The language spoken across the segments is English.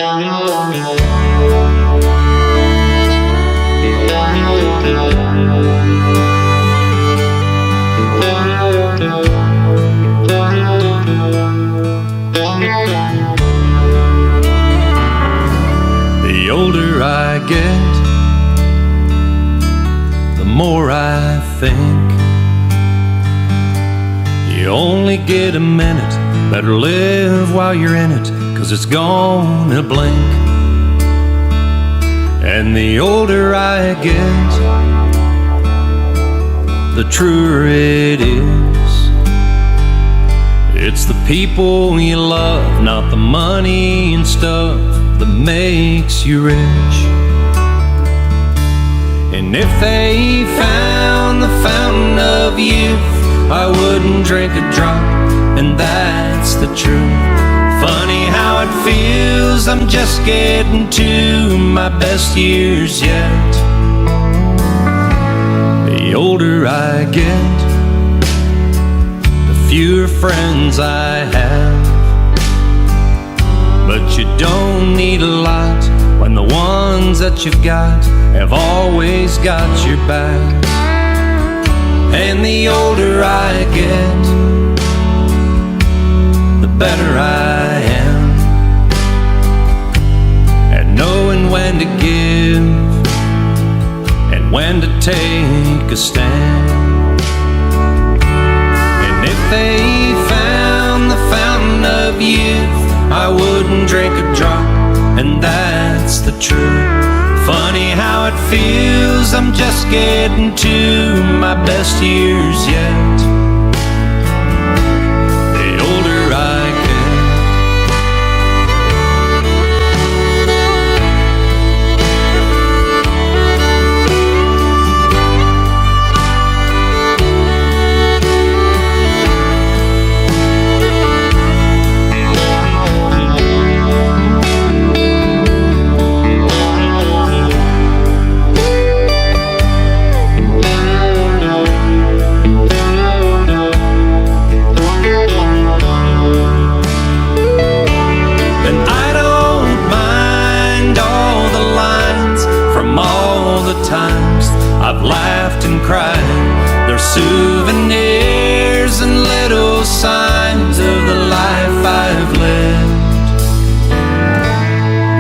The older I get, the more I think you only get a minute. Better live while you're in it, 'cause it's gonna blink. And the older I get, the truer it is. It's the people you love, not the money and stuff, that makes you rich. And if they found the fountain of youth, I wouldn't drink a drop, and that's the truth. Funny how it feels, I'm just getting to my best years yet. The older I get, the fewer friends I have. But you don't need a lot when the ones that you've got have always got your back. And the older I get, the better I am at knowing when to give and when to take a stand. And if they found the fountain of youth, I wouldn't drink a drop, and that's the truth. Funny how it feels, I'm just getting to my best years yet. The older I get. Times I've laughed and cried, they're souvenirs and little signs of the life I've lived.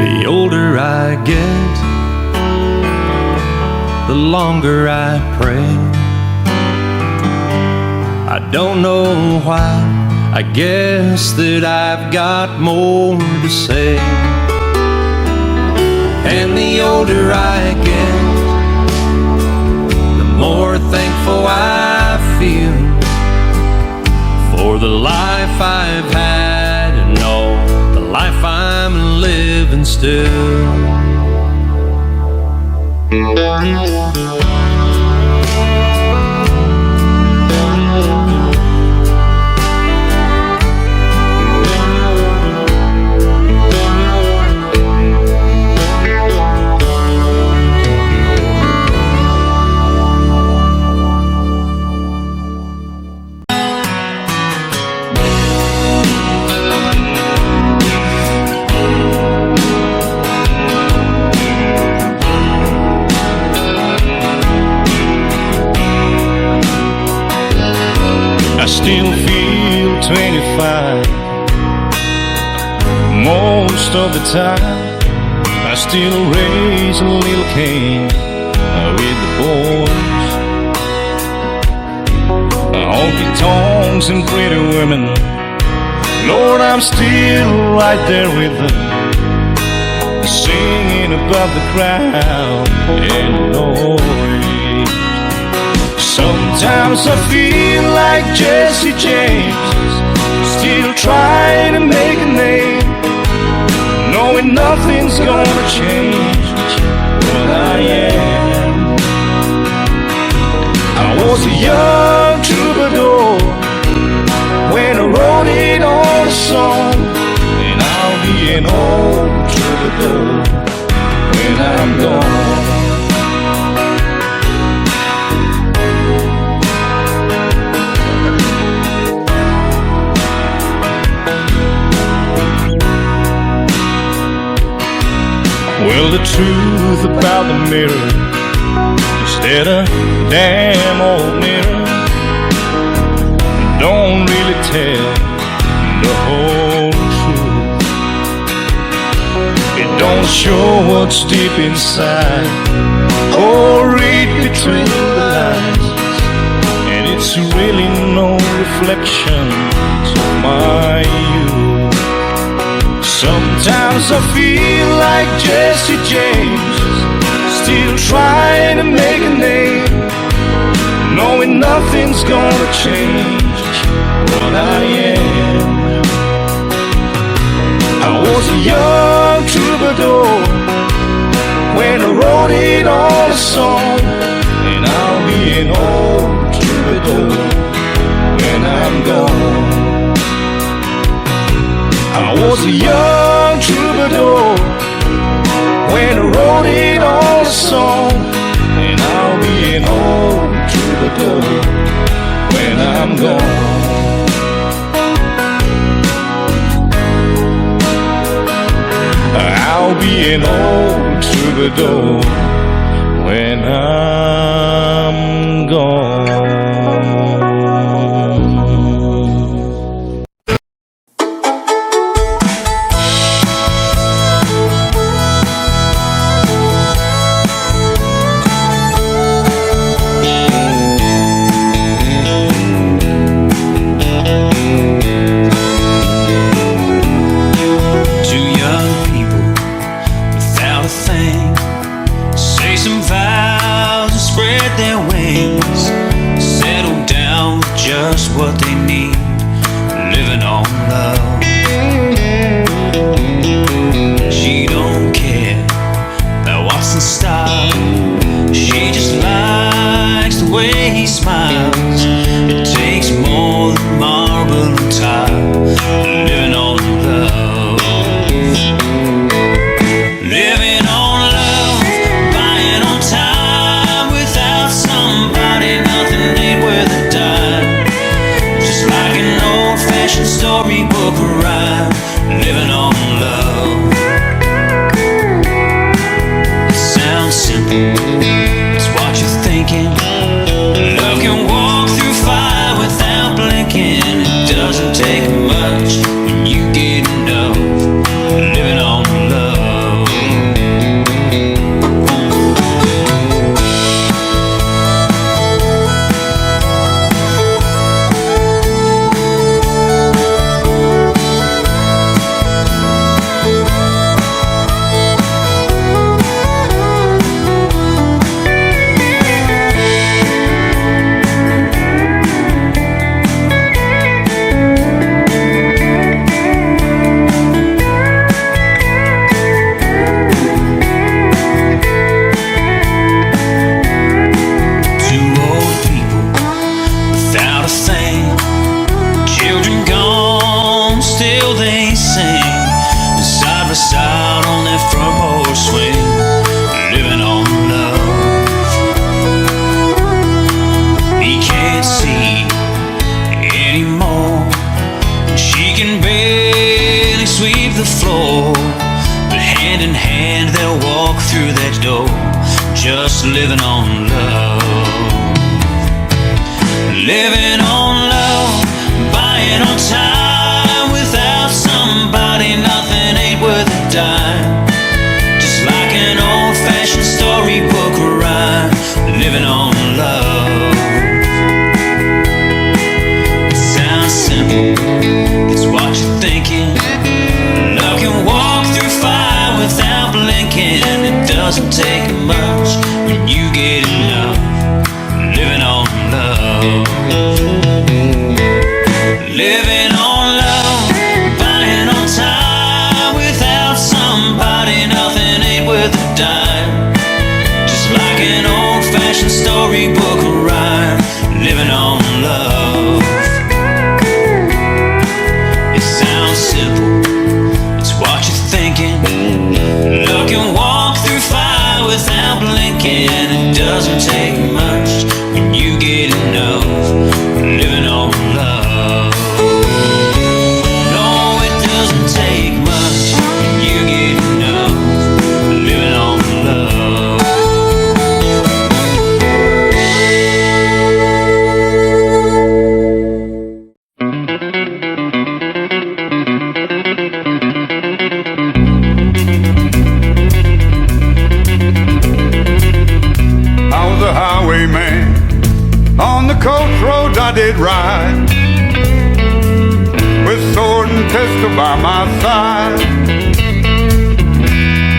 The older I get, the longer I pray. I don't know why, I guess that I've got more to say. And the older I get, more thankful I feel for the life I've had, and no, the life I'm living still. Still feel 25 most of the time. I still raise a little Cain with the boys. Honky tonks and pretty women, Lord, I'm still right there with them, singing above the crowd and the noise. Sometimes I feel like Jesse James, still trying to make a name, knowing nothing's gonna change what I am. I was a young troubadour when I wrote it on a song, and I'll be an old troubadour when I'm gone. Well, the truth about the mirror, instead of damn old mirror, don't really tell the whole truth. It don't show what's deep inside or read between the lines, and it's really no reflection of my youth. Sometimes I feel like Jesse James, still trying to make a name, knowing nothing's gonna change what I am. I was a young troubadour when I wrote it on a song, and I'll be an old troubadour when I'm gone. I was a young troubadour when I wrote it on a song, and I'll be an old troubadour when I'm gone. I'll be an old troubadour when I'm gone. What they need, living on love. She don't care about what's in style, she just likes the way he smiles. It takes more than marble and tile, living on love. Living on love, buying on time. Without somebody, nothing ain't worth a dime. Like an old-fashioned storybook rhyme, living on love. It sounds simple, it's what you're thinking. Love can walk through fire without blinking. It doesn't take much when you get enough, living on love. Just living on love. Living on love, buying on time. Without somebody, nothing ain't worth a dime. Just like an old-fashioned storybook rhyme, living on love. It sounds simple, it's what you're thinking. Love can walk through fire without blinking. It doesn't take much when you get enough, living on love. Living on love, buying on time. Without somebody, nothing ain't worth a dime. Just like an old-fashioned storybook rhyme, living on love. It sounds simple, it's what you're thinking. Love can walk through fire without blinking. It doesn't take much when you get enough, living on love. No, it doesn't take much when you get enough, living it right, with sword and pistol by my side.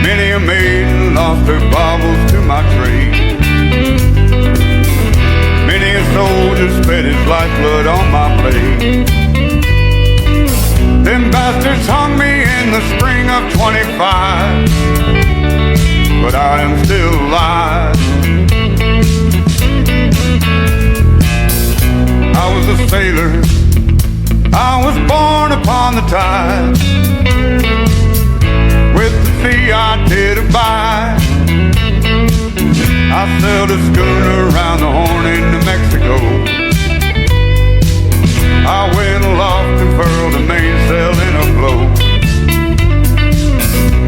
Many a maiden lost her baubles to my trade. Many a soldier spent his lifeblood on my blade. Them bastards hung me in the spring of 25, but I am still alive. I was a sailor, I was born upon the tide. With the sea I did abide. I sailed a schooner around the Horn into Mexico. I went aloft and furled a mainsail in a blow.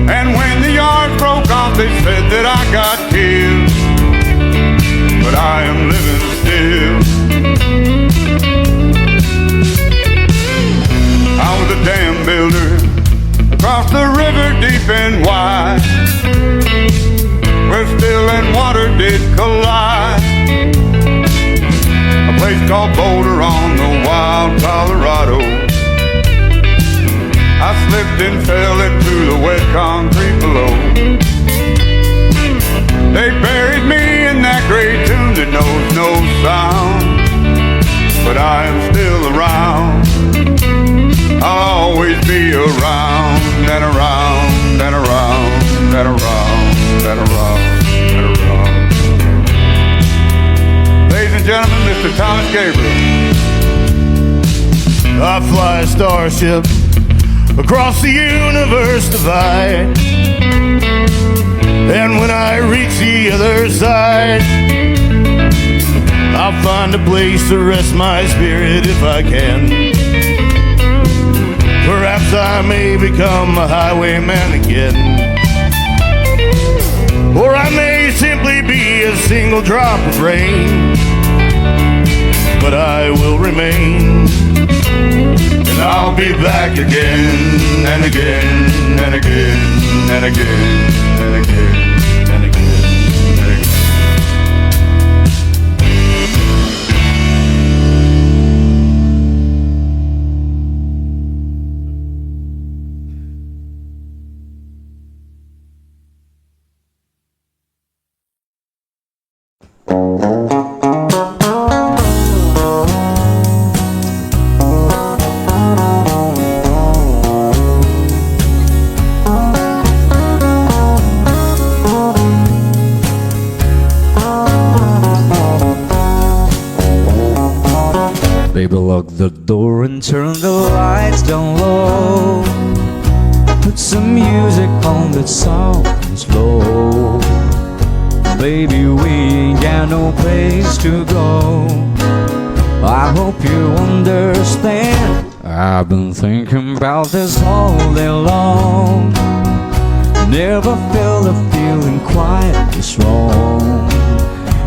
And when the yards broke off, they said that I got killed, but I am living still. I was a dam builder across the river deep and wide, where still and water did collide. A place called Boulder on the wild Colorado. I slipped and fell into the wet concrete below. They buried me in that great tomb that knows no sound, but I am still around. I'll always be around and around and around and around and around and around. Ladies and gentlemen, Mr. Thomas Gabriel. I fly a starship across the universe divide, and when I reach the other side, I'll find a place to rest my spirit if I can. Perhaps I may become a highwayman again, or I may simply be a single drop of rain, but I will remain, and I'll be back again and again and again and again and again and again and again. Baby, lock the door and turn the lights down low. Put some music on that's soft and slow. Baby, we ain't got no place to go. I hope you understand. I've been thinking about this all day long. Never felt a feeling quite this wrong.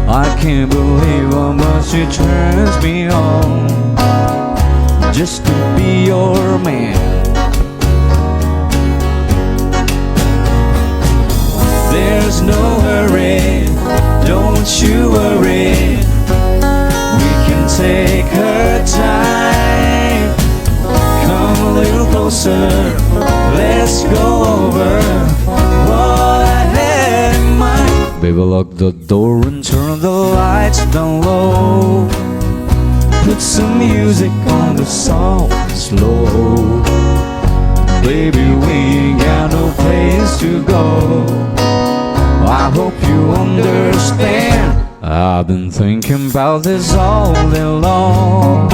I can't believe how much it turns me on just to be your man. There's no hurry, don't you worry. We can take our time. Come a little closer, let's go over what I had in mind. Baby, lock the door and turn the lights down low. Put some music on the soft and slow. Baby, we ain't got no place to go. I hope you understand. I've been thinking about this all day long.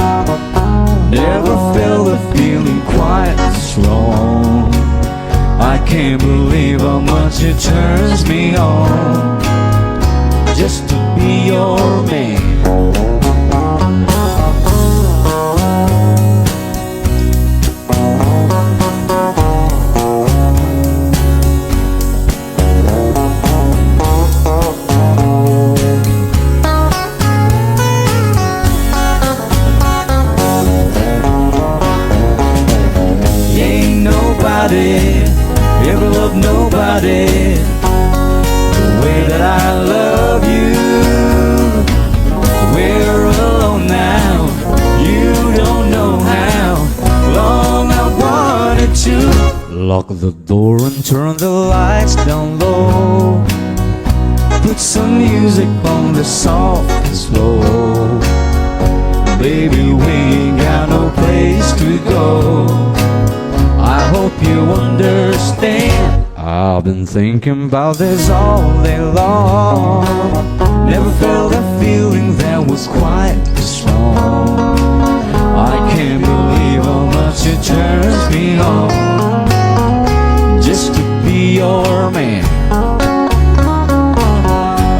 Never felt a feeling quite strong. I can't believe how much it turns me on just to be your man. Ever love nobody the way that I love you. We're alone now, Lock the door and turn the lights down low. Put some music on the soft and slow. Baby, we ain't got no place to go. I hope you understand. I've been thinking about this all day long. Never felt a feeling that was quite this strong. I can't believe how much it turns me on just to be your man.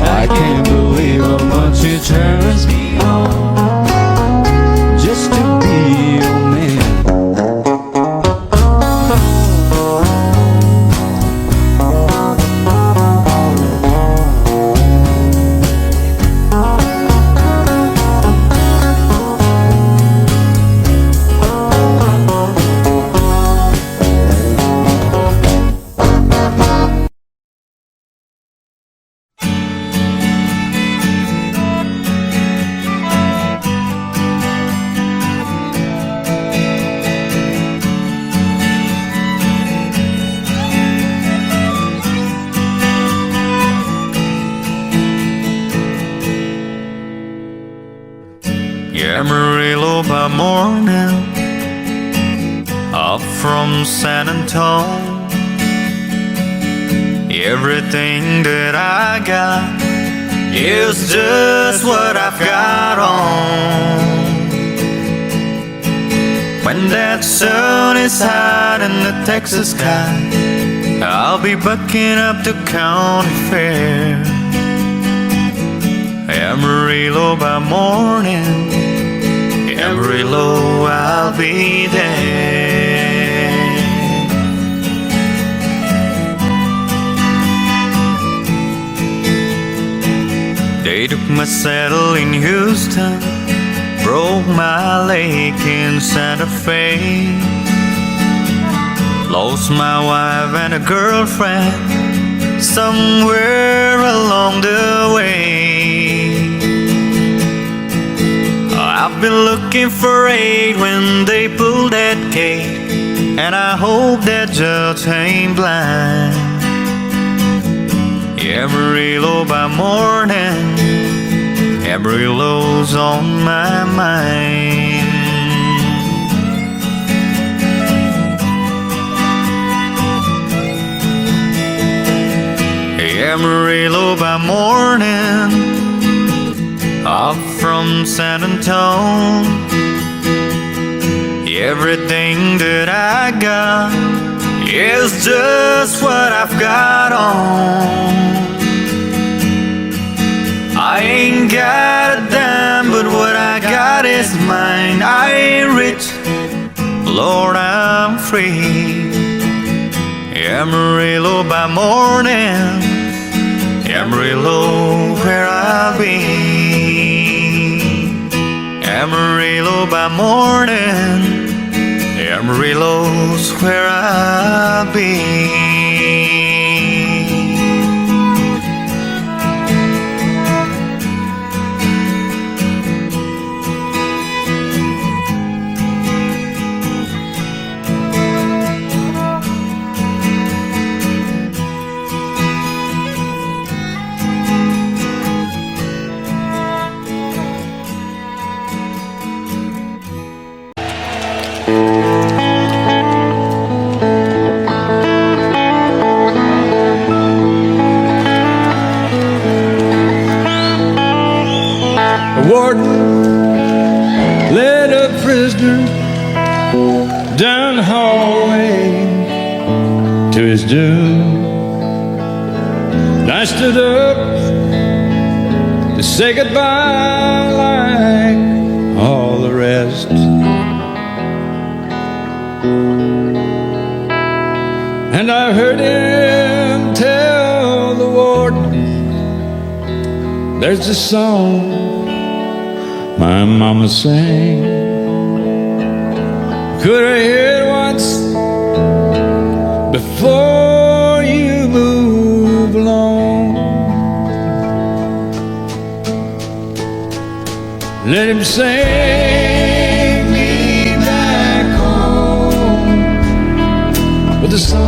I can't believe how much it turns me on just to be your man. Amarillo by morning, up from San Antonio. Everything that I got is just what I've got on. When that sun is hot in the Texas sky, I'll be bucking up to county fair. Amarillo by morning, Amarillo, I'll be there. They took my saddle in Houston, broke my leg in Santa Fe, lost my wife and a girlfriend somewhere along the way. I've been looking for aid when they pulled that gate, and I hope that judge ain't blind. Amarillo by morning, Amarillo's on my mind. Amarillo by morning, up from San Antonio. Everything that I got is just what I've got on. I ain't got a dime, but what I got is mine. I ain't rich, Lord, I'm free. Amarillo by morning, Amarillo, where I'll be. Amarillo by morning, Amarillo's where I'll be. The warden led a prisoner down the hallway to his doom. And I stood up to say goodbye like all the rest. And I heard him tell the warden, there's a song my mama sang. Could I hear it once before you move along? Let him sing me back home with the song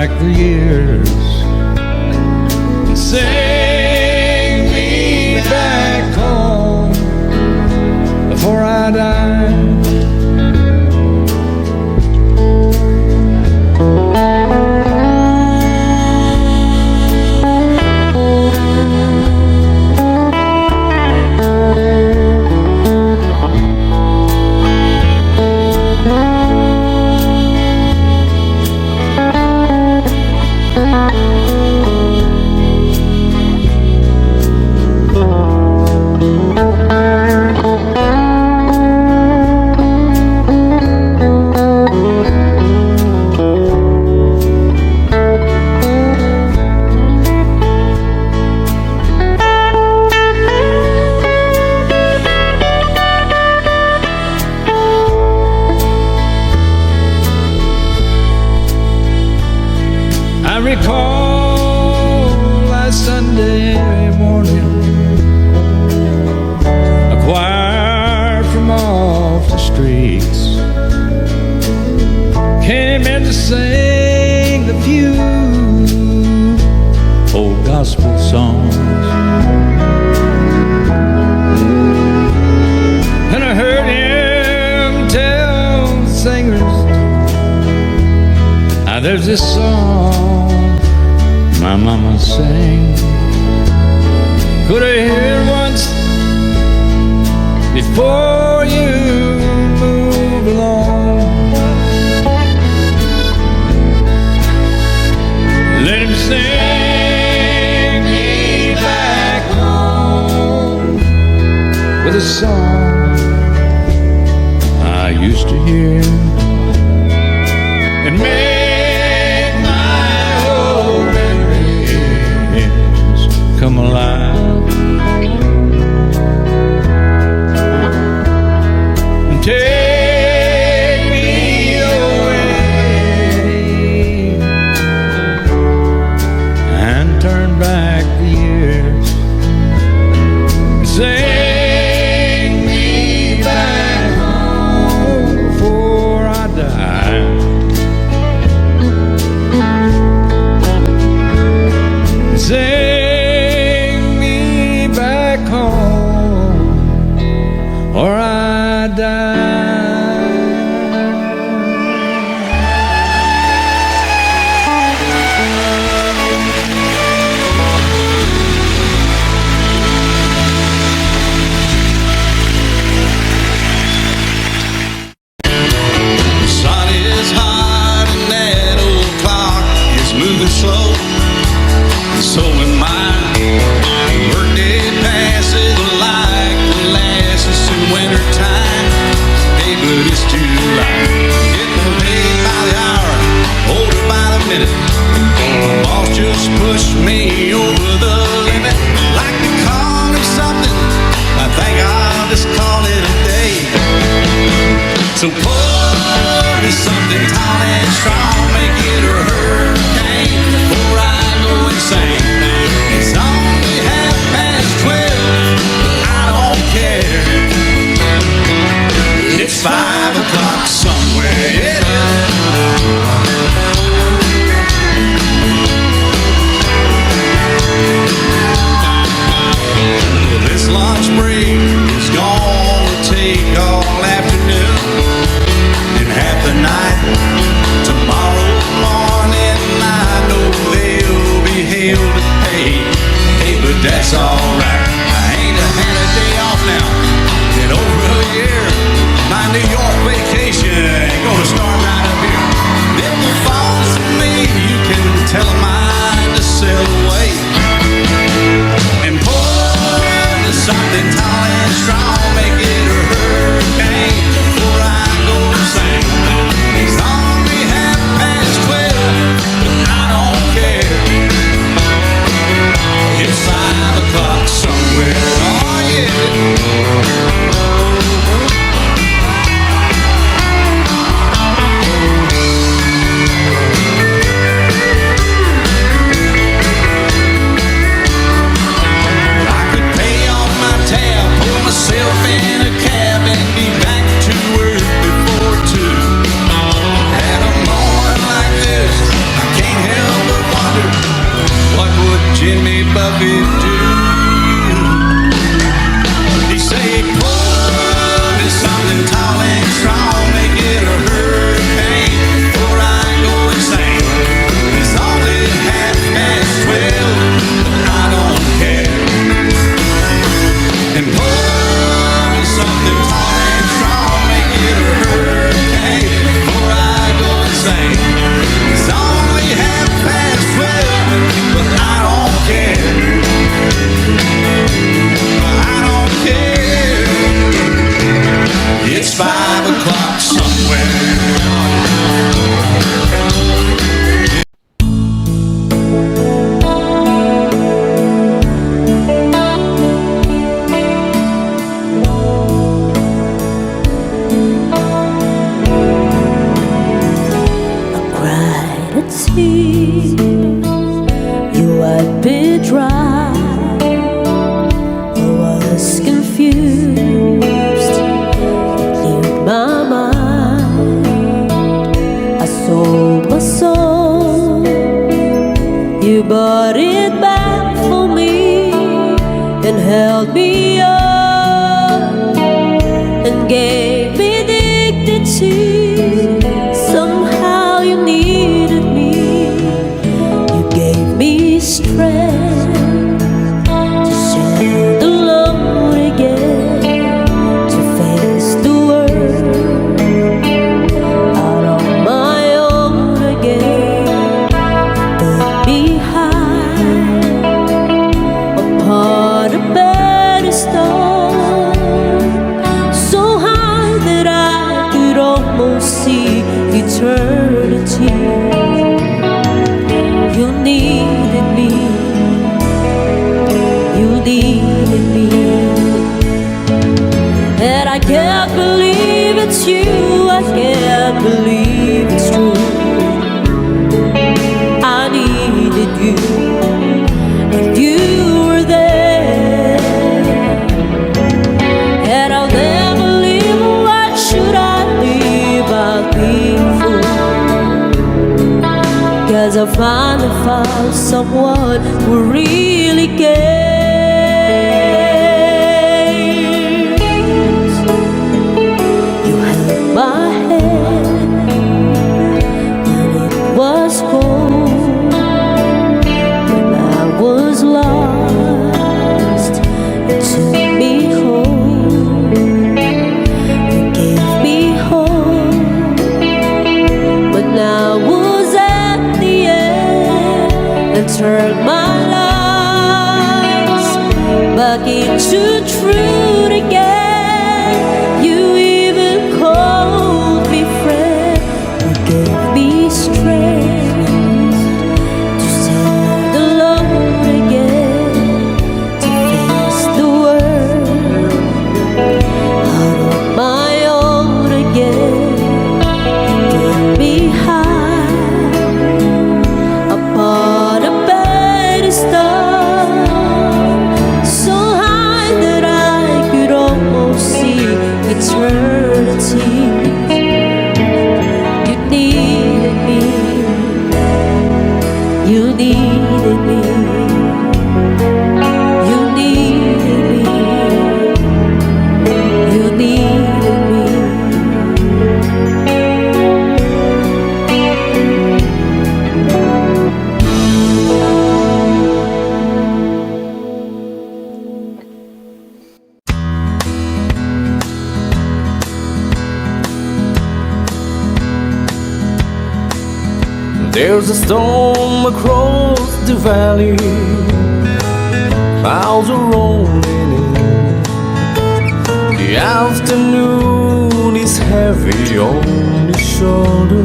back the years and sing me back home before I die. I recall last Sunday morning, a choir from off the streets came in to sing the few old gospel songs. And I heard him tell the singers, now there's this song my mama sang, could I hear it once before you move along? Let him sing me back home with a song I used to hear and make my old memories come alive and take me away and turn back the years and sing me back home before I die. Sing me back home or I die. The sun is hot and that old clock is moving slow. So am I. Workday passes like molasses in winter time. Hey, but it's July. Getting paid by the hour, older by the minute. My boss just pushed me over the limit. Like to call him something, I think I'll just call it a day. So pour me something tall and strong, make it a hurricane before I go insane. It's only 12:30, I don't care. It's 5 o'clock somewhere, yeah. Well, this lunch break is gonna take all afternoon. held me up and gave me dignity. Somehow you needed me. You gave me strength to share the load again, to face the world out on my own again. Put me high upon a pedestal, so high that I could almost see eternity. You needed me. You needed me. And I can't believe it's you. I can't believe it's true. I needed you, and you were there. And I'll never leave. Why should I leave? I'll be fool. 'Cause I finally found someone who really cares. You held my hand when it was cold, when I was lost. You took me home. You gave me hope when I was at the end, and turned my lies back into truth again. You even called me friend. You gave me strength to stand alone again, to face the world out on my own again. Put me high upon a pedestal, so high that I could almost see eternity. You needed me. You needed me. You needed me. You needed me. There's a storm across the valley, clouds are rolling in. The afternoon is heavy on his shoulder.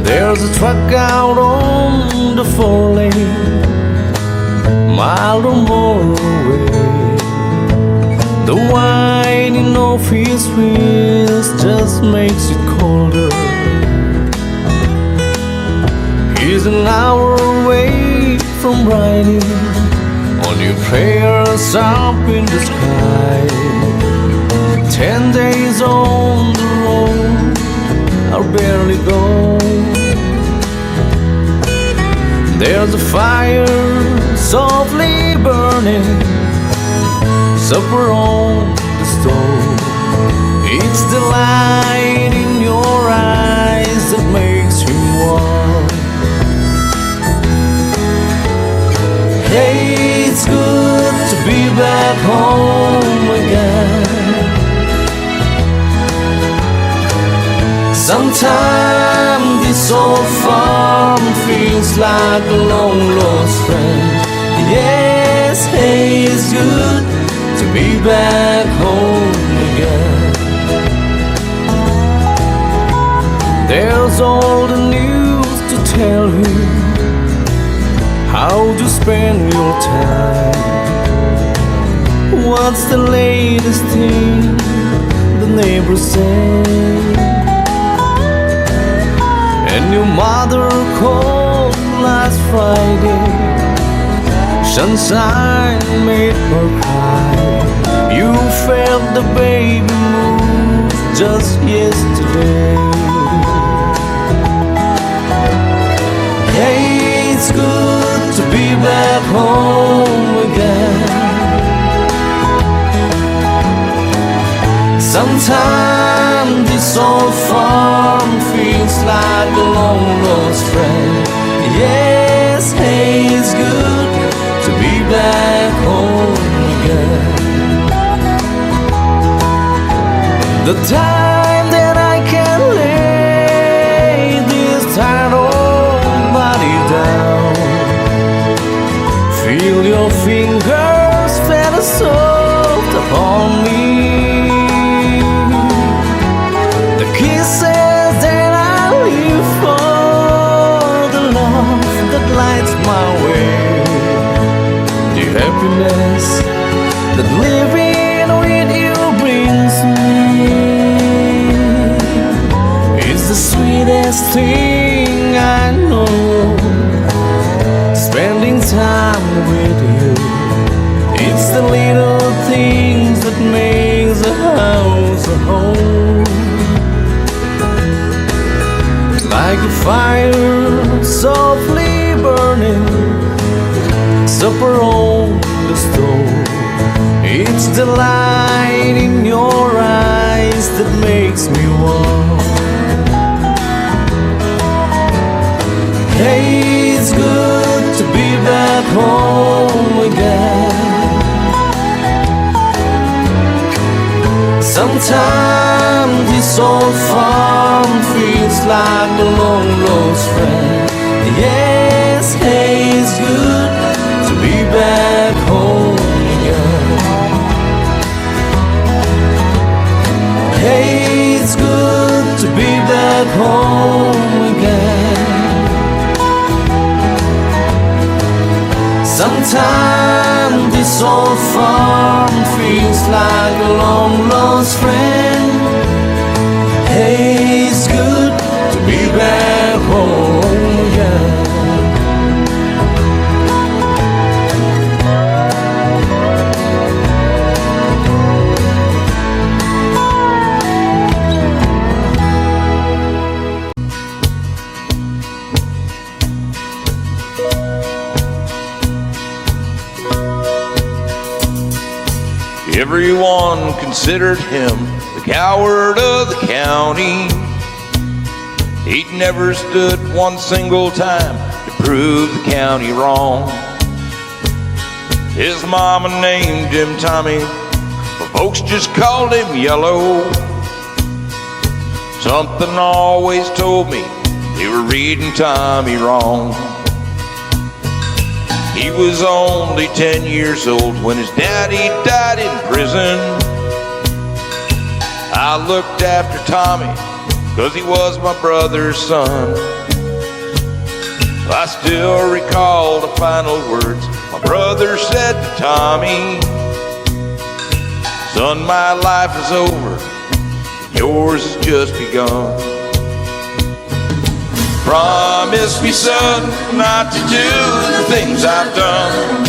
There's a truck out on the 4-lane, mile or more away. The whining of his wheels just makes it colder. He's an hour away from riding on your prayers up in the sky. 10 days on the road are barely gone. There's a fire softly burning, supper on the stove. It's the light in your eyes that makes him warm. Hey, it's good to be back home again. Sometimes this old farm feels like a long lost friend. Yes, hey, it's good to be back home again. There's all the news to tell you how to spend your time. What's the latest thing the neighbors say? And your mother called last Friday. Sunshine made her cry. You felt the baby move just yesterday. Hey, it's good to be back home Sometimes this old farm feels like a long lost friend. Yes, hey, it's good to be back home again. The time that I can lay this tired old body down, feel your fingers fell soft upon me. The kisses that I live for, the love that lights my way, the happiness that living with you brings me, is the sweetest thing I know. Spending time with you, it's the little things that makes a house a home. Like a fire softly burning, supper on the stove, it's the light in your eyes that makes me warm. Hey, it's good to be back home again. Sometimes this old farm feels like a long lost friend. Yes, hey, it's good to be back home again. Hey, it's good to be back home again. Sometimes this old farm feels like a long lost friend. Hey, it's good to be back home again. Everyone considered him the coward of the county. He'd never stood one single time to prove the county wrong. His mama named him Tommy, but folks just called him Yellow. Something always told me they were reading Tommy wrong. He was only 10 years old when his daddy died in prison. I looked after Tommy 'cause he was my brother's son. I still recall the final words my brother said to Tommy. Son, my life is over, yours has just begun. Promise me, son, not to do the things I've done.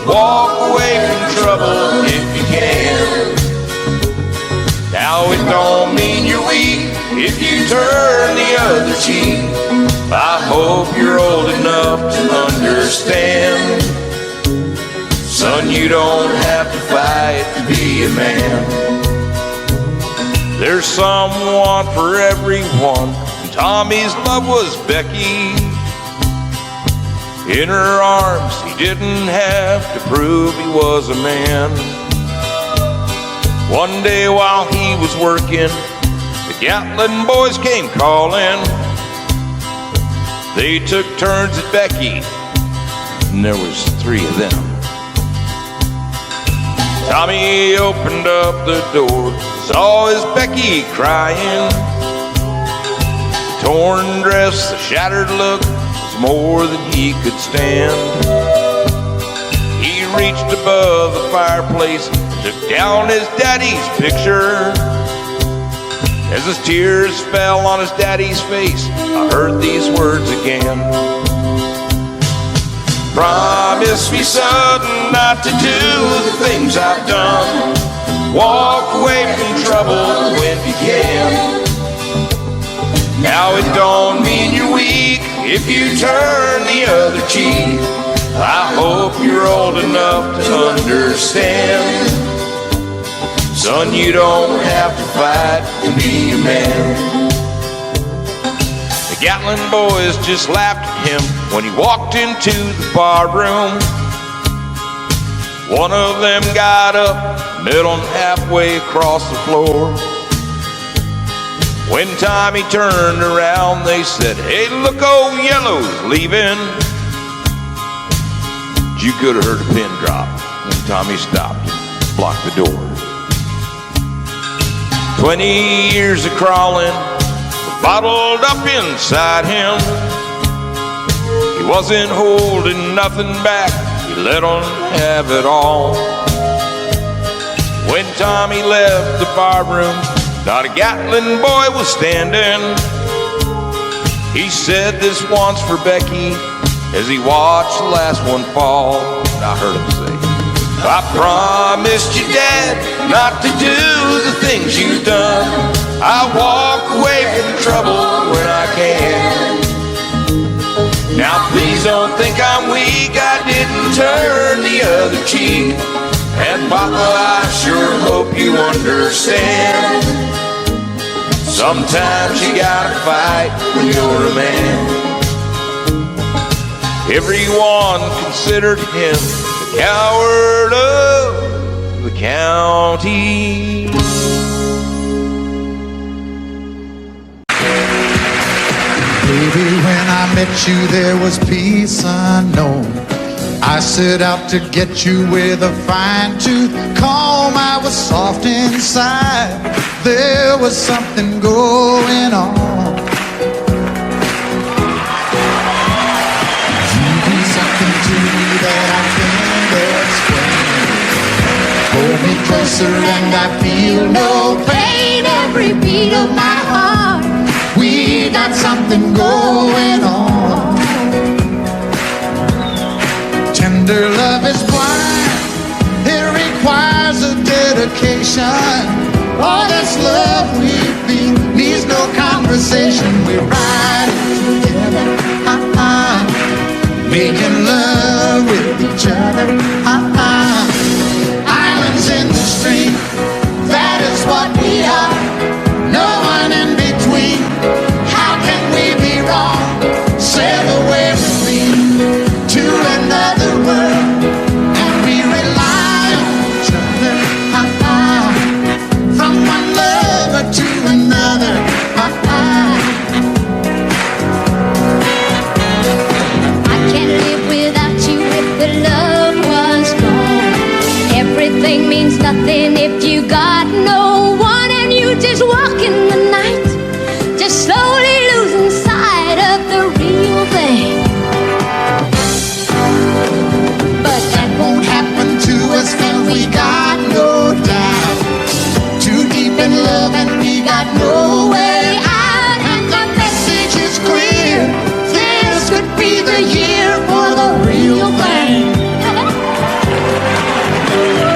Walk away from trouble if you can. Now it don't mean you're weak if you turn the other cheek. I hope you're old enough to understand. Son, you don't have to fight to be a man. There's someone for everyone. Tommy's love was Becky. In her arms, he didn't have to prove he was a man. One day while he was working, the Gatlin boys came calling. They took turns at Becky, and there was 3 of them. Tommy opened up the door, saw his Becky crying. Torn dress, the shattered look was more than he could stand. He reached above the fireplace, took down his daddy's picture. As his tears fell on his daddy's face, I heard these words again. Promise me, son, not to do the things I've done. Walk away from trouble when you can. Now it don't mean you're weak if you turn the other cheek. I hope you're old enough to understand. Son, you don't have to fight to be a man. The Gatlin boys just laughed at him when he walked into the bar room. One of them got up, met him halfway across the floor. When Tommy turned around, they said, "Hey, look, old Yellow's leaving." You could have heard a pin drop when Tommy stopped and blocked the door. 20 years of crawling were bottled up inside him. He wasn't holding nothing back, he let him have it all. When Tommy left the bar room, not a Gatlin boy was standing. He said this once for Becky as he watched the last one fall. And I heard him say, "I promised you, Dad, not to do the things you've done. I walk away from trouble when I can. Now please don't think I'm weak, I didn't turn the other cheek. And Papa, I sure hope you understand. Sometimes you gotta fight when you're a man." Everyone considered him the coward of the county. Baby, when I met you, there was peace unknown. I set out to get you with a fine-tooth comb. I was soft inside. There was something going on. You do something to me that I can't explain. Hold me closer and I feel no pain. Every beat of my heart, we got something going on. Tender love is blind, it requires a dedication. All this love we feel needs no conversation. We're riding together, making love with each other. Islands in the stream, that is what we are. No one in between. How can we be wrong? Sail away with me to another world, and we rely on each other. From one lover to another. I can't live without you if the love was gone. Everything means nothing if you got no one, and you just walk in the night, just slowly losing sight of the real thing. But that won't happen to us, and we got no doubt. Too deep in love and we got no way out. And the message is clear, this could be the year for the real thing.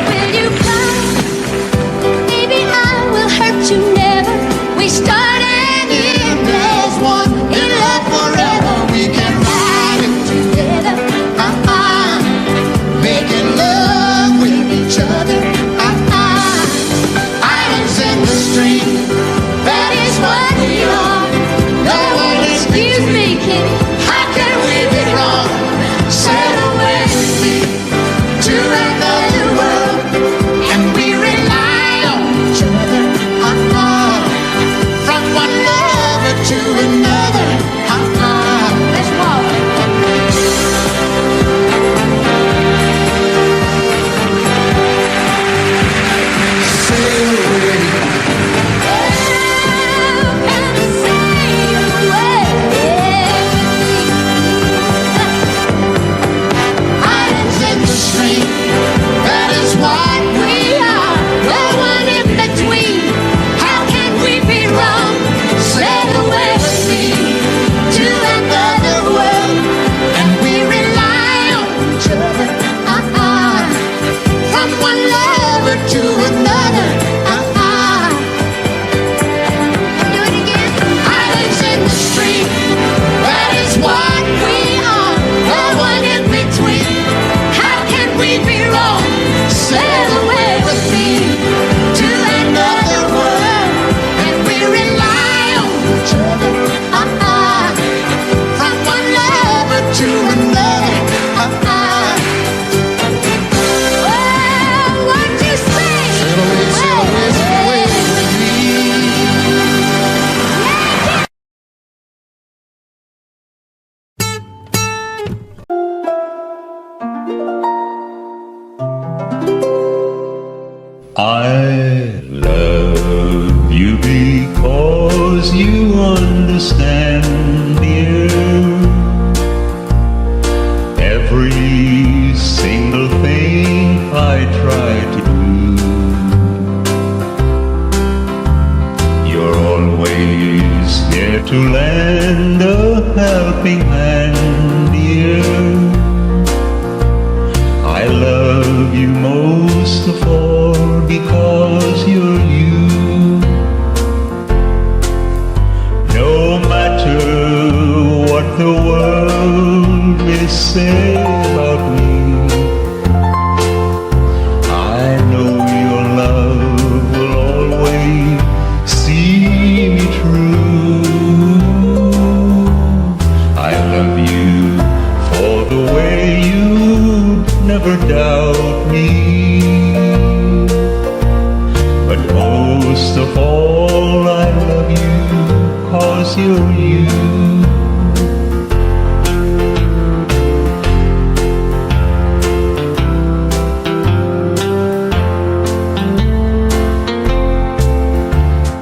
Will you come? Baby, I will hurt you never. We started in There's one in love forever. We can ride it together, making love with each other. Islands in the stream, that is what we are. No one is excuse me, kitty. How can we be wrong? Sail away with me to another world, and we rely on each other. From one lover to another. Let's walk. Sail away. Islands in the stream, that is what we are. No one in between. How can we be wrong? Sail away with me to another world, and we rely on each other. From one lover to another. Do it again. Islands in the stream, that is what we are. No one in between. How can we be wrong? Sail away with me to I love you because you understand, dear, every single thing I try to do. You're always there to lend a helping hand, dear. I love you most of all because you're you. No matter what the world may say about me, I know your love will always see me through. I love you for the way you never doubt me, but most of all I love you 'cause you're you.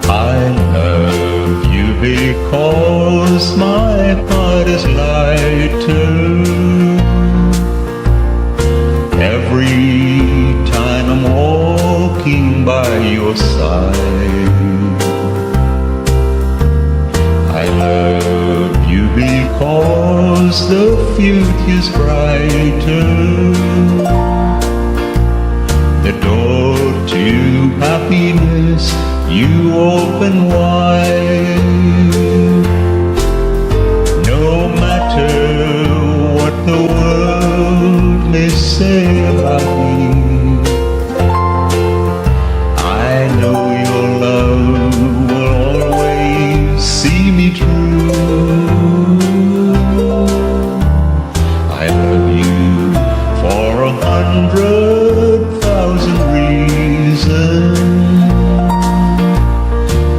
I love you because my heart is lighter every time I'm walking by your side. I love you because the future's brighter. The door to happiness you open wide. No matter what the world may say about me, I know your love will always see me through. I love you for 100,000 reasons,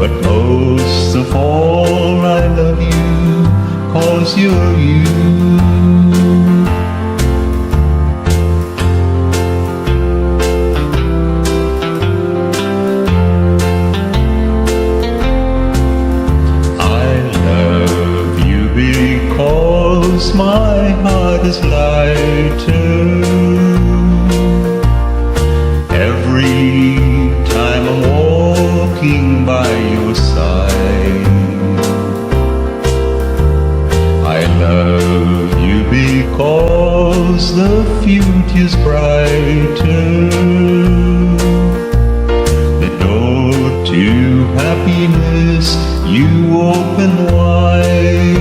but most of all I love you 'cause you're you. Because my heart is lighter every time I'm walking by your side. I love you because the future's brighter. The door to happiness you open wide.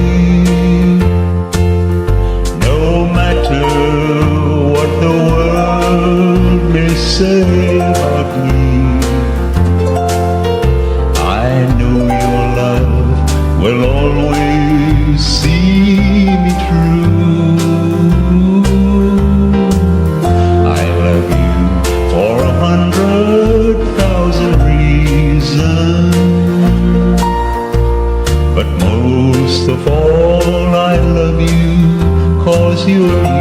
No matter what the world may say about me, I know your love will always see me through. I love you for 100,000 reasons, but most of all I love you 'cause you're you.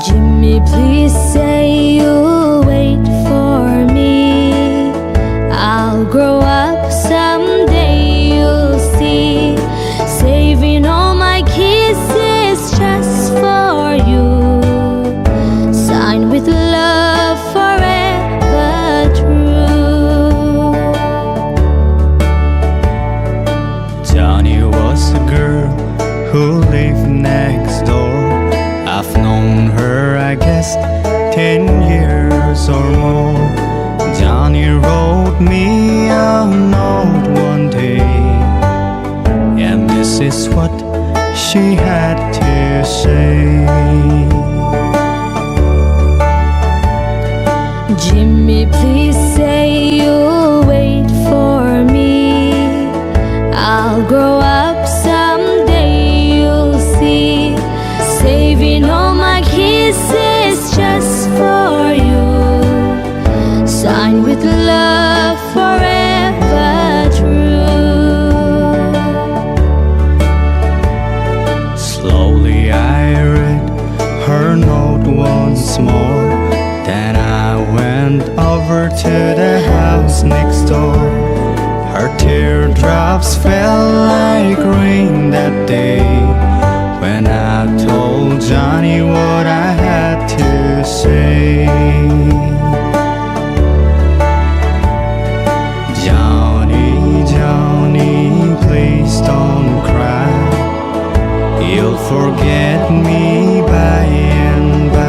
Jimmy, please say you'll wait for me. I'll grow up someday, you'll see. Saving all my kisses just for you. Signed with love forever true. Johnny was a girl who lived next door. I've known her, I guess, 10 years or more. Johnny wrote me a note one day, and this is what she had to say. Jimmy, please say you'll over to the house next door. Her teardrops fell like rain that day when I told Johnny what I had to say. Johnny, Johnny, please don't cry. You'll forget me by and by.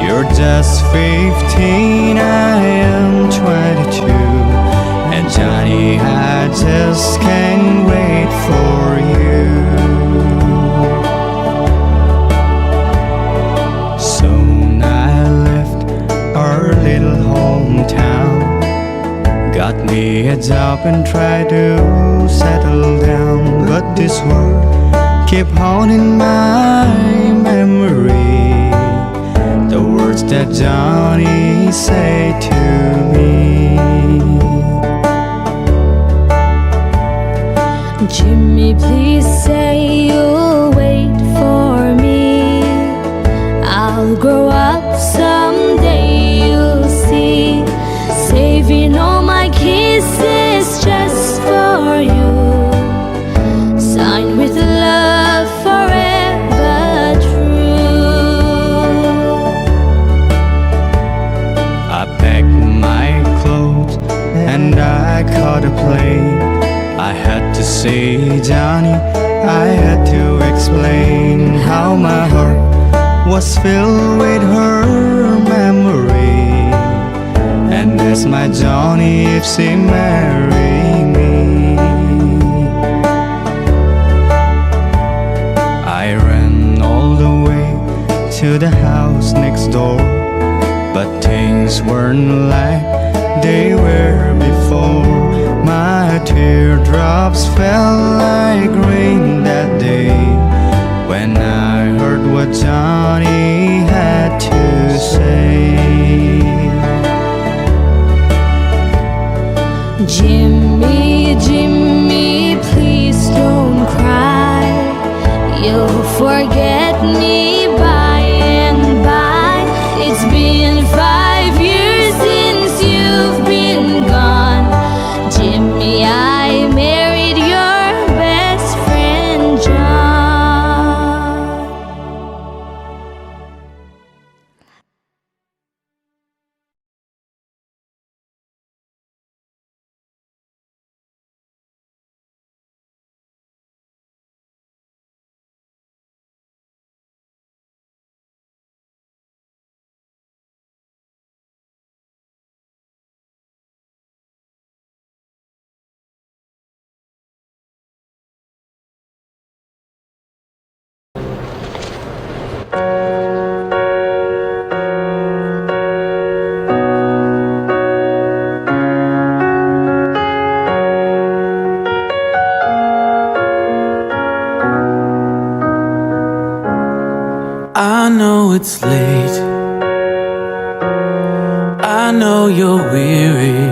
You're just 15, I am 22. And Johnny, I just can't wait for you. Soon I left our little hometown, got me a job and tried to settle down. But this word keep haunting my memory, the words that Johnny said to me. Jimmy, please say you'll wait for me. I'll grow up someday, you'll see. Saving all my kisses just for you. Signed with love forever true. I packed my clothes and I caught a plane. I had to say, Johnny, I had to explain how my heart was filled with her memory, and asked my Johnny if she marry me. I ran all the way to the house next door, but things weren't like they were before. My teardrops fell like rain that day when I heard what Johnny had to say. Jimmy, Jimmy, please don't cry. You'll forget me by and by. It's been 5 years since you've been gone. Jimmy, I married your best friend, John. I know it's late, I know you're weary,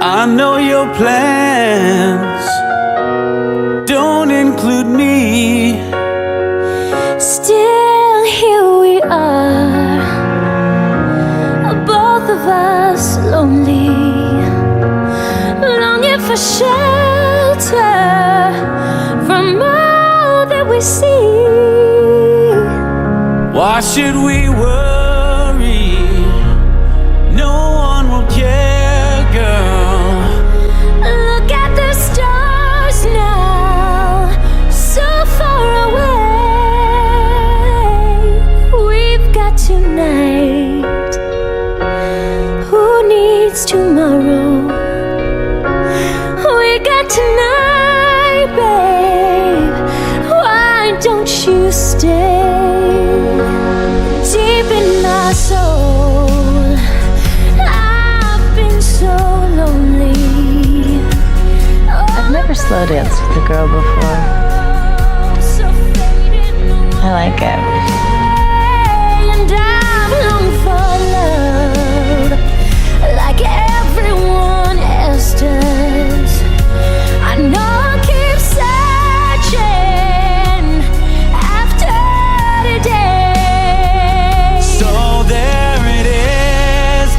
I know your plans don't include me. Still, here we are, both of us lonely, longing for shelter from all that we see. Why should we worry? No one will care, girl. Look at the stars now, so far away. We've got tonight. Who needs tomorrow? We got tonight, babe. Why don't you stay? Deep in my soul, I've been so lonely. I've never slow danced with a girl before. I like it. And I've longed for love like everyone else does. I know I'll keep searching after today. So there it is,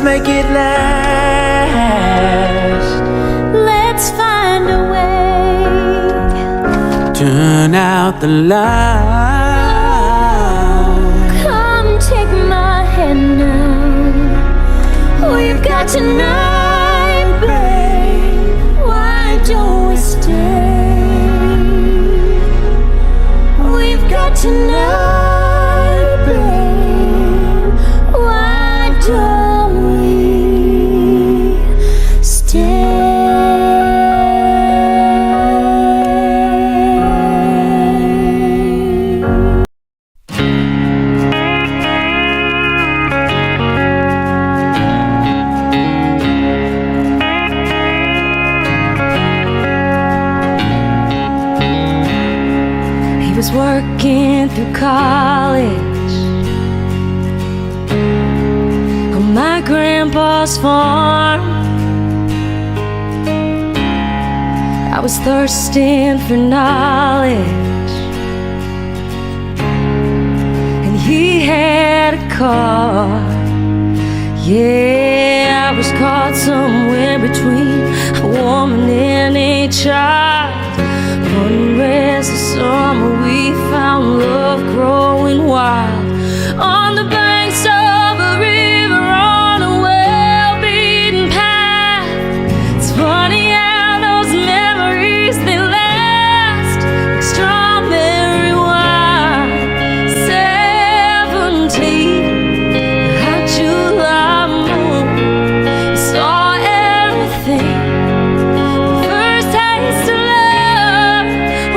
let's make it last. Let's find a way. Turn out the light. Come take my hand now. We've got tonight, babe. Why don't we stay? We've got tonight, babe. Why don't we stay? He was working through college on my grandpa's farm. I was thirsting for knowledge, and he had a car. Yeah, I was caught somewhere between a woman and a child. One restless summer we found love growing wild on the banks of a river on a well-beaten path. It's funny how those memories, they last like strawberry wine. 17, hot July moon, saw everything. First taste of love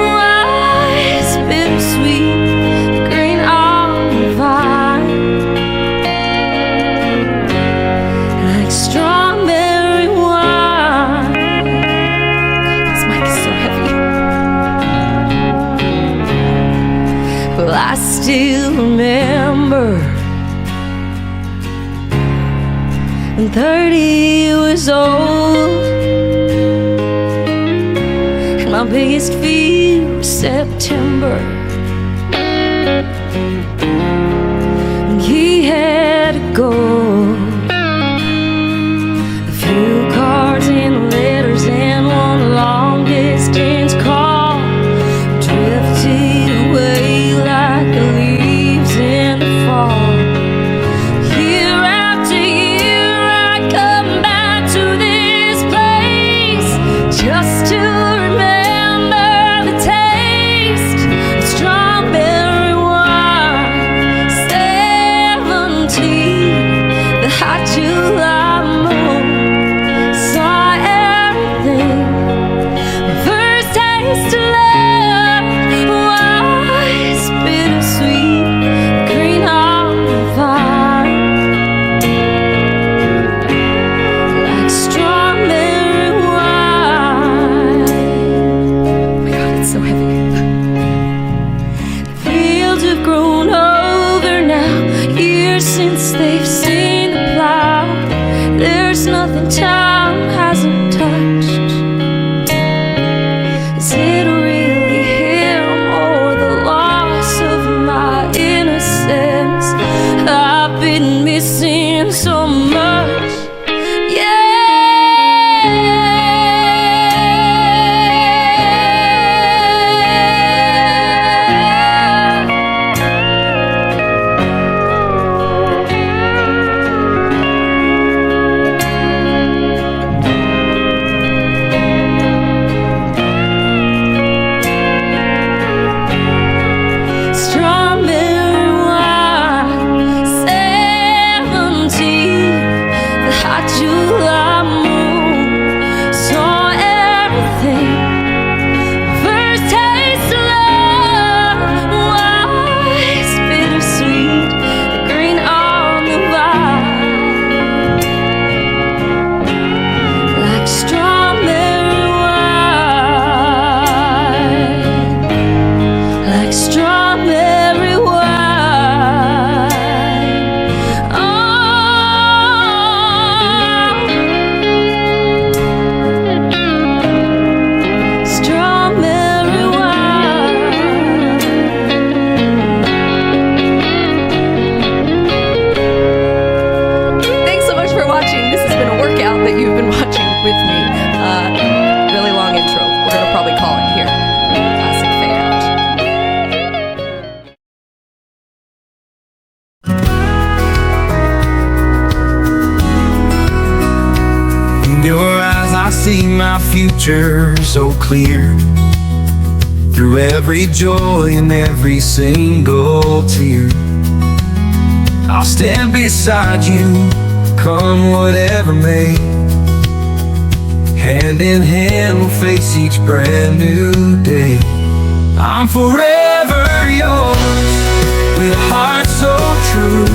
was bittersweet, green on the vine, like strawberry wine. God, this mic is so heavy. Well, I still remember when 30 was old, and my biggest fear was September. And he had to go. A few cards and letters and one long distance call drifted away like the leaves in the fall. Year after year I come back to this place just to remember the taste of strawberry wine. 17, the hot July moon, saw everything. The first taste of love was bittersweet, green on the vine, like strawberry wine. Oh my God, it's so heavy. The fields have grown over now, years since they've seen the plow. There's nothing time hasn't touched. Is it future so clear. Through every joy and every single tear, I'll stand beside you, come whatever may. Hand in hand we'll face each brand new day. I'm forever yours, with a heart so true.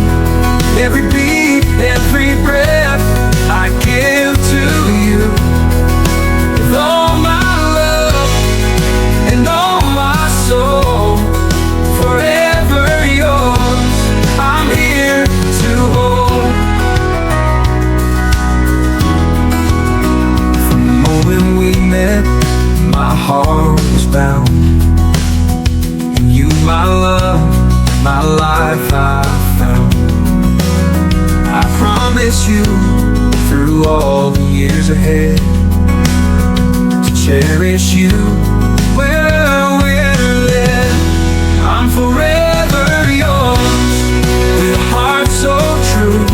Every beat, every breath I give to you. With all my love and all my soul, forever yours, I'm here to hold. From the moment we met, my heart was bound. And you, my love, my life I found. I promise you, through all the years ahead, to cherish you where we're led. I'm forever yours, with a heart so true.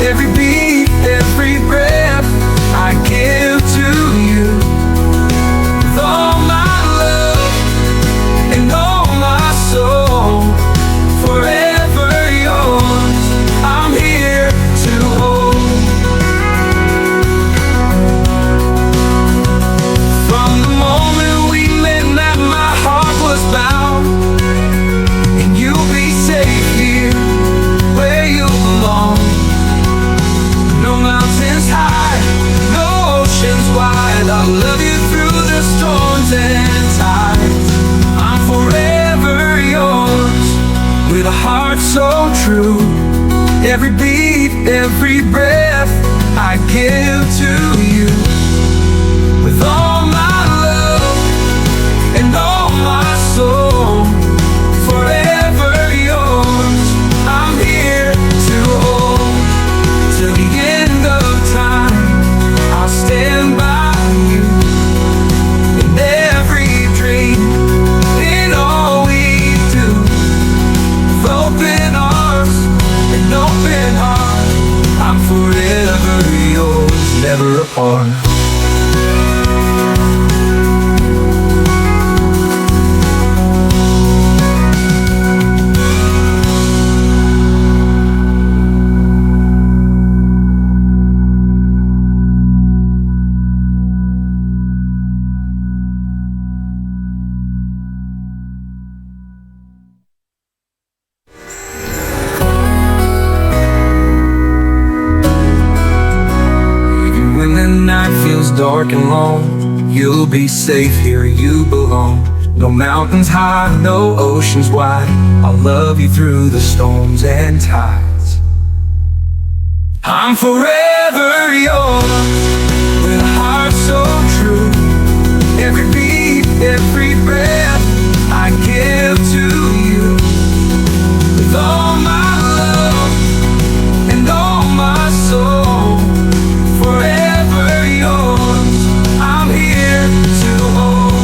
Every beat, every breath I give to you. With all my love and all my soul, forever yours, I'm here to hold. From the moment we met, that my heart was bound. And you'll be safe here, where you belong. No mountains high, no oceans wide, I'll love you through the storms and tides. I'm forever yours, with a heart so true. Every beat, every breath I give to you. With all my love and all my soul, forever yours, I'm here to hold. Till the end of time, I'll stand by you. In every dream, in all we do. With open arms and open heart, I'm forever yours, never apart. Even when the night feels dark and long, you'll be safe here, you belong. No mountains high, no oceans wide, I'll love you through the storms and tides. I'm forever yours, with a heart so true. Every beat, every breath I give to you. With all my love and all my soul, forever yours, I'm here to hold.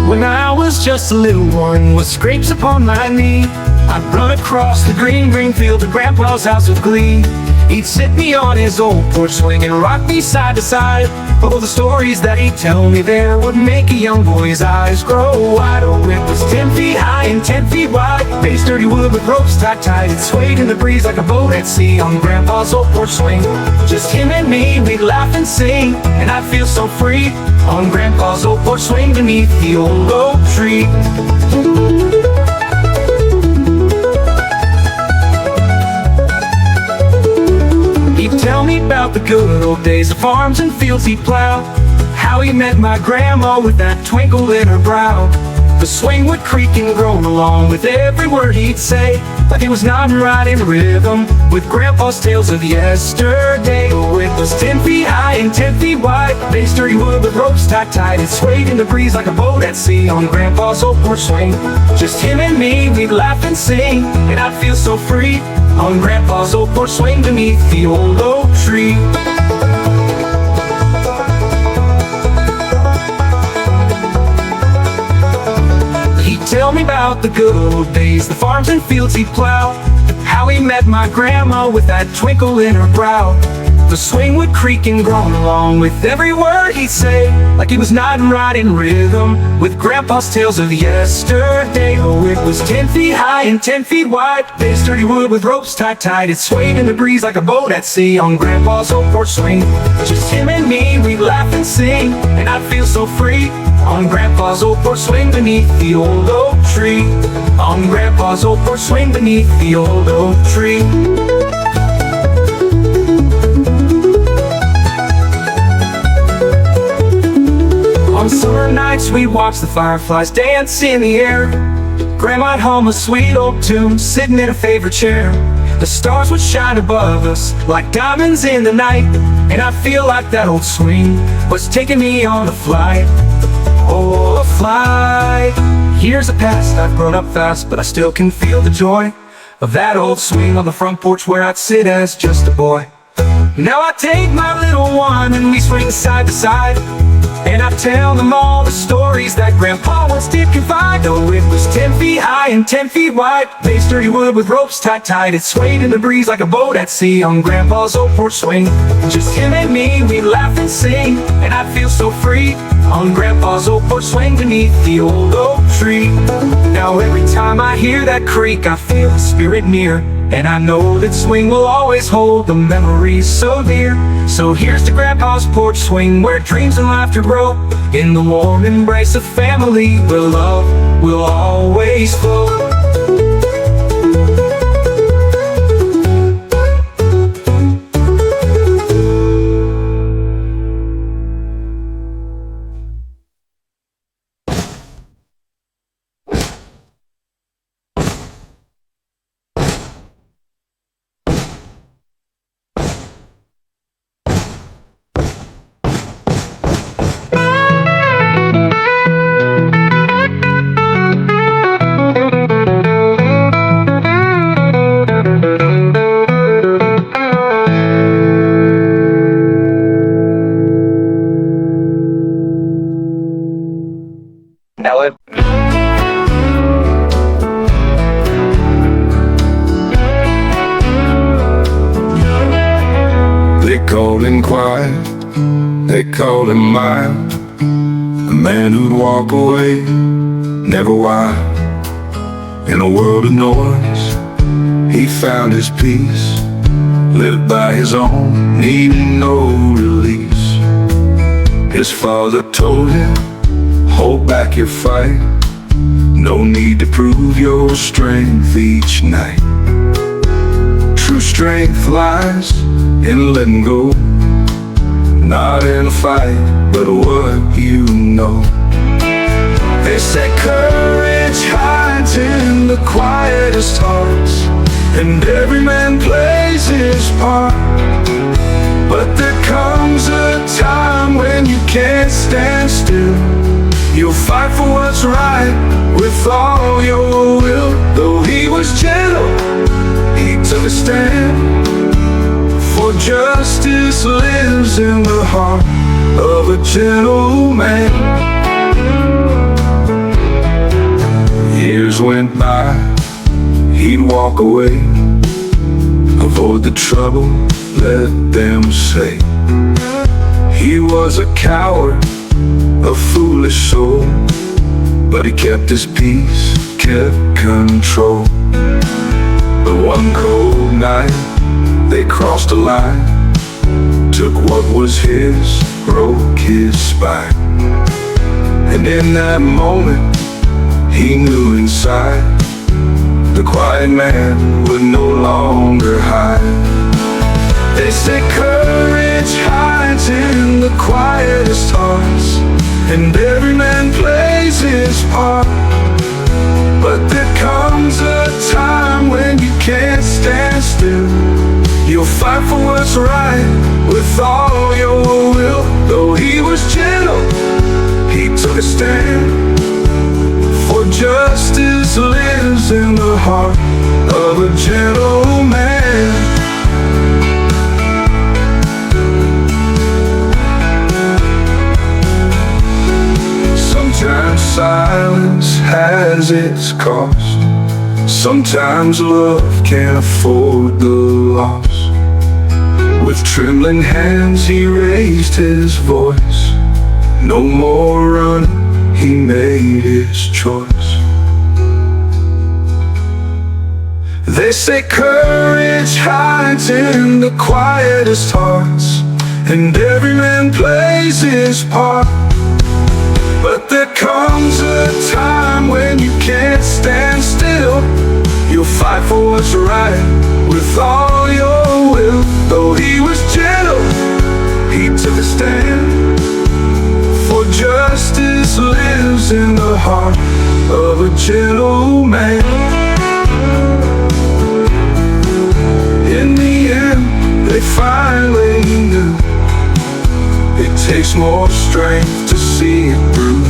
When I was just a little one, with scrapes upon my knee, I'd run across the green field to Grandpa's house with glee. He'd sit me on his old porch swing and rock me side to side. Oh, the stories that he'd tell me there would make a young boy's eyes grow wide. Oh, it was 10 feet high and 10 feet wide, made sturdy wood with ropes tied tight. It swayed in the breeze like a boat at sea on Grandpa's old porch swing. Just him and me, we'd laugh and sing, and I'd feel so free on Grandpa's old porch swing beneath the old oak tree. He'd tell me about the good old days of farms and fields he'd plow, how he met my grandma with that twinkle in her brow. The swing would creak and groan along with every word he'd say, like it was nodding right in rhythm with Grandpa's tales of yesterday. Oh, it was 10 feet high and 10 feet wide, made sturdy wood with ropes tight. It swayed in the breeze like a boat at sea on Grandpa's old porch swing. Just him and me, we'd laugh and sing, and I'd feel so free on Grandpa's old porch swing beneath the old oak tree. Tell me about the good old days, the farms and fields he'd plow, how he met my grandma with that twinkle in her brow. The swing would creak and groan along with every word he'd say, like he was nodding right in rhythm with Grandpa's tales of yesterday. Oh, it was 10 feet high and 10 feet wide, made of sturdy wood with ropes tight. It swayed in the breeze like a boat at sea on Grandpa's old porch swing. Just him and me, we'd laugh and sing, and I'd feel so free on Grandpa's old porch swing beneath the old oak tree. On Grandpa's old porch swing beneath the old oak tree. On summer nights we'd watch the fireflies dance in the air. Grandma'd hum a sweet old tune, sitting in a favorite chair. The stars would shine above us like diamonds in the night, and I feel like that old swing was taking me on a flight. Oh, a flight. Years have passed, I've grown up fast, but I still can feel the joy of that old swing on the front porch where I'd sit as just a boy. Now I take my little one and we swing side to side, and I tell them all the stories that Grandpa once did confide. Though it was 10 feet high and 10 feet wide, made of sturdy wood with ropes tight. It swayed in the breeze like a boat at sea on Grandpa's old porch swing. Just him and me, we laugh and sing, and I feel so free on Grandpa's old porch swing beneath the old oak tree. Now every time I hear that creak, I feel the spirit near, and I know that swing will always hold the memories so dear. So here's to Grandpa's porch swing, where dreams and laughter grow, in the warm embrace of family, where love will always flow. They called him quiet, they called him mild, a man who'd walk away, never wild. In a world of noise, he found his peace, lived by his own, needing no release. His father told him, hold back your fight, no need to prove your strength each night. True strength lies in letting go, not in a fight, but what you know. They say courage hides in the quietest hearts, and every man plays his part. But there comes a time when you can't stand still. You'll fight for what's right with all your will. Though he was gentle, he took a stand, for justice lives in the heart of a gentleman. Years went by, he'd walk away, avoid the trouble, let them say. He was a coward, a foolish soul, but he kept his peace, kept control. But one cold night, they crossed a line, took what was his, broke his spine. And in that moment, he knew inside, the quiet man would no longer hide. They say courage hides in the quietest hearts, and every man plays his part. But there comes a time when you can't stand still. You'll fight for what's right with all your will. Though he was gentle, he took a stand. For justice lives in the heart of a gentle man. Sometimes silence has its cost. Sometimes love can't afford the loss. With trembling hands he raised his voice. No more running, he made his choice. They say courage hides in the quietest hearts, and every man plays his part. But there comes a time when you can't stand still. You'll fight for what's right with all your will. Though he was gentle, he took a stand. For justice lives in the heart of a gentle man. In the end, they finally knew it takes more strength to see it through.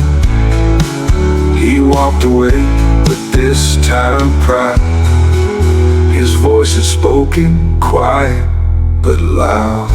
He walked away, but this time proud. His voice is spoken quiet but loud.